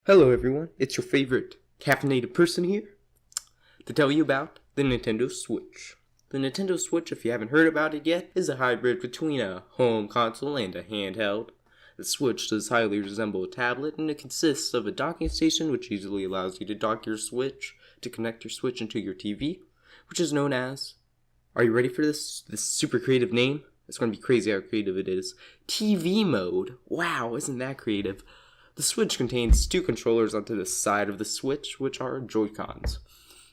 Hello everyone, it's your favorite caffeinated person here to tell you about the Nintendo Switch. The Nintendo Switch, if you haven't heard about it yet, is a hybrid between a home console and a handheld. The Switch does highly resemble a tablet, and it consists of a docking station which easily allows you to dock your Switch to connect your Switch into your TV, which is known as, are you ready for this super creative name? It's going to be crazy how creative it is. TV mode. Wow, isn't that creative? The Switch contains two controllers onto the side of the Switch, which are Joy-Cons.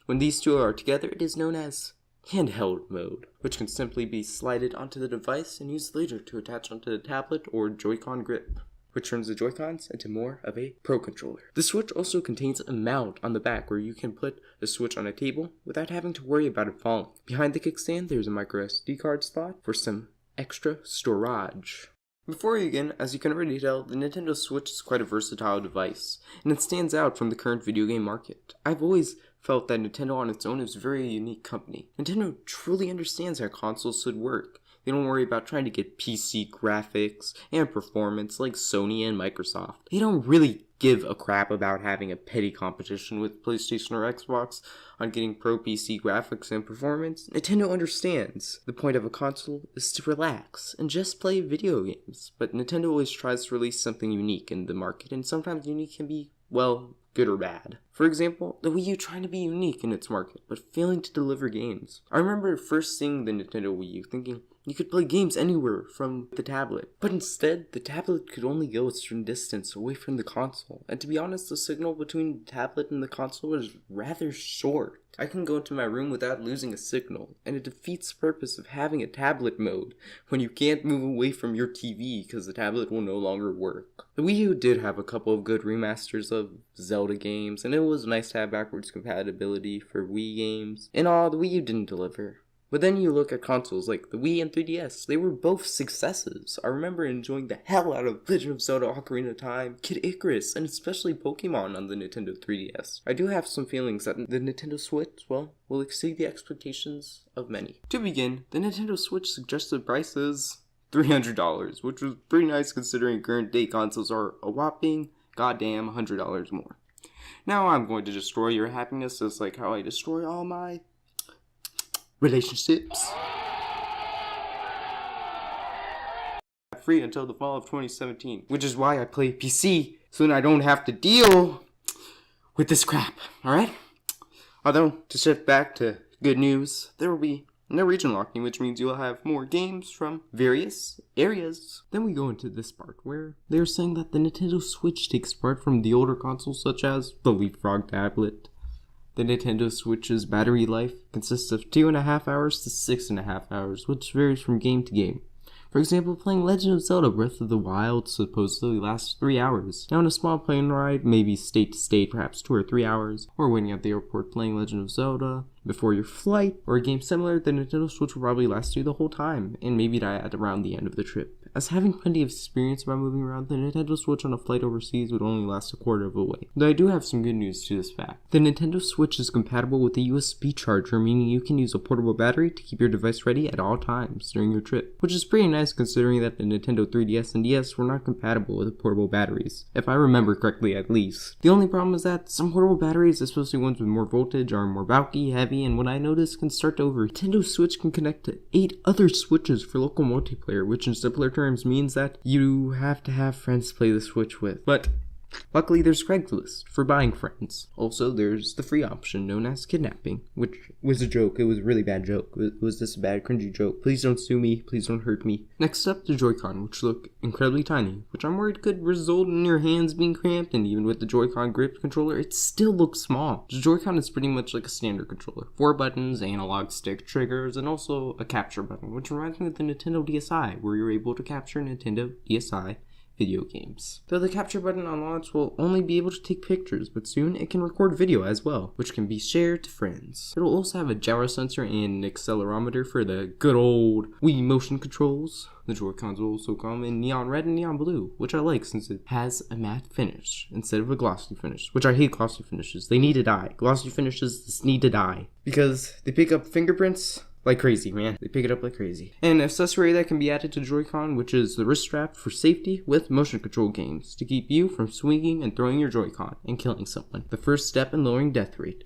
When these two are together, it is known as handheld mode, which can simply be slided onto the device and used later to attach onto the tablet or Joy-Con grip, which turns the Joy-Cons into more of a Pro controller. The Switch also contains a mount on the back where you can put the Switch on a table without having to worry about it falling. Behind the kickstand, there's a micro SD card slot for some extra storage. Before we begin, as you can already tell, the Nintendo Switch is quite a versatile device, and it stands out from the current video game market. I've always felt that Nintendo on its own is a very unique company. Nintendo truly understands how consoles should work. They don't worry about trying to get PC graphics and performance like Sony and Microsoft. They don't really give a crap about having a petty competition with PlayStation or Xbox on getting pro PC graphics and performance. Nintendo understands the point of a console is to relax and just play video games. But Nintendo always tries to release something unique in the market, and sometimes unique can be, well, good or bad. For example, the Wii U trying to be unique in its market, but failing to deliver games. I remember first seeing the Nintendo Wii U thinking, you could play games anywhere from the tablet. But instead, the tablet could only go a certain distance away from the console. And to be honest, the signal between the tablet and the console was rather short. I can go into my room without losing a signal, and it defeats the purpose of having a tablet mode when you can't move away from your TV because the tablet will no longer work. The Wii U did have a couple of good remasters of Zelda games, and it was nice to have backwards compatibility for Wii games. In all, the Wii U didn't deliver. But then you look at consoles like the Wii and 3DS, they were both successes. I remember enjoying the hell out of Legend of Zelda Ocarina of Time, Kid Icarus, and especially Pokemon on the Nintendo 3DS. I do have some feelings that the Nintendo Switch, well, will exceed the expectations of many. To begin, the Nintendo Switch suggested price is $300, which was pretty nice considering current day consoles are a whopping goddamn $100 more. Now I'm going to destroy your happiness just like how I destroy all my relationships. Free until the fall of 2017, which is why I play PC, so that I don't have to deal with this crap, alright? Although, to shift back to good news, there will be no region locking, which means you'll have more games from various areas. Then we go into this part where they're saying that the Nintendo Switch takes part from the older consoles such as the Leapfrog tablet. The Nintendo Switch's battery life consists of 2.5 hours to 6.5 hours, which varies from game to game. For example, playing Legend of Zelda Breath of the Wild supposedly lasts 3 hours. Now in a small plane ride, maybe state to state, perhaps 2 or 3 hours, or waiting at the airport playing Legend of Zelda before your flight, or a game similar, the Nintendo Switch will probably last you the whole time, and maybe die at around the end of the trip. As having plenty of experience about moving around, the Nintendo Switch on a flight overseas would only last a quarter of a way. Though I do have some good news to this fact. The Nintendo Switch is compatible with a USB charger, meaning you can use a portable battery to keep your device ready at all times during your trip, which is pretty nice considering that the Nintendo 3DS and DS were not compatible with portable batteries, if I remember correctly at least. The only problem is that some portable batteries, especially ones with more voltage, are more bulky, heavy, and what I noticed can start to over. Nintendo Switch can connect to 8 other Switches for local multiplayer, which in simpler terms means that you have to have friends to play the Switch with. But luckily there's Craigslist for buying friends. Also there's the free option known as kidnapping, which was a joke. It was a really bad joke. It was this a bad cringy joke. Please don't sue me. Please don't hurt me. Next up, the Joy-Con, which look incredibly tiny, which I'm worried could result in your hands being cramped, and even with the Joy-Con grip controller, it still looks small. The Joy-Con is pretty much like a standard controller. 4 buttons, analog stick triggers, and also a capture button, which reminds me of the Nintendo DSi, where you're able to capture Nintendo DSi video games. Though the capture button on launch will only be able to take pictures, but soon it can record video as well, which can be shared to friends. It'll also have a gyro sensor and an accelerometer for the good old Wii motion controls. The Joy-Cons will also come in neon red and neon blue, which I like since it has a matte finish instead of a glossy finish, which I hate glossy finishes. They need to die. Glossy finishes just need to die because they pick up fingerprints like crazy, man. They pick it up like crazy. And an accessory that can be added to Joy-Con, which is the wrist strap for safety with motion control games to keep you from swinging and throwing your Joy-Con and killing someone. The first step in lowering death rate.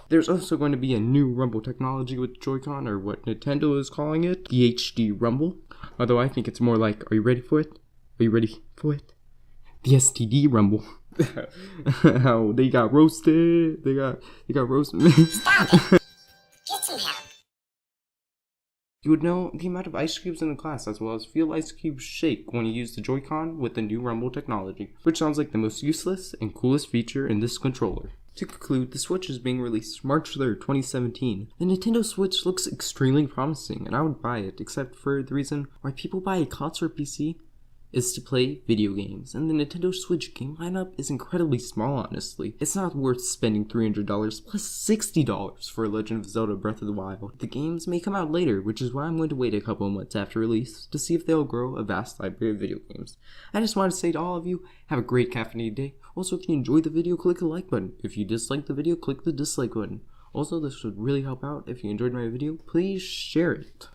There's also going to be a new rumble technology with Joy-Con, or what Nintendo is calling it, the HD Rumble. Although I think it's more like, are you ready for it? Are you ready for it? The STD Rumble. How they got roasted. They got roasted. Stop it! Get some help. You would know the amount of ice cubes in the class, as well as feel ice cubes shake when you use the Joy-Con with the new Rumble technology, which sounds like the most useless and coolest feature in this controller. To conclude, the Switch is being released March 3rd, 2017. The Nintendo Switch looks extremely promising, and I would buy it, except for the reason why people buy a console or PC is to play video games, and the Nintendo Switch game lineup is incredibly small, honestly. It's not worth spending $300 plus $60 for Legend of Zelda Breath of the Wild. The games may come out later, which is why I'm going to wait a couple of months after release to see if they'll grow a vast library of video games. I just want to say to all of you, have a great caffeinated day. Also, if you enjoyed the video, click the like button. If you disliked the video, click the dislike button. Also, this would really help out. If you enjoyed my video, please share it.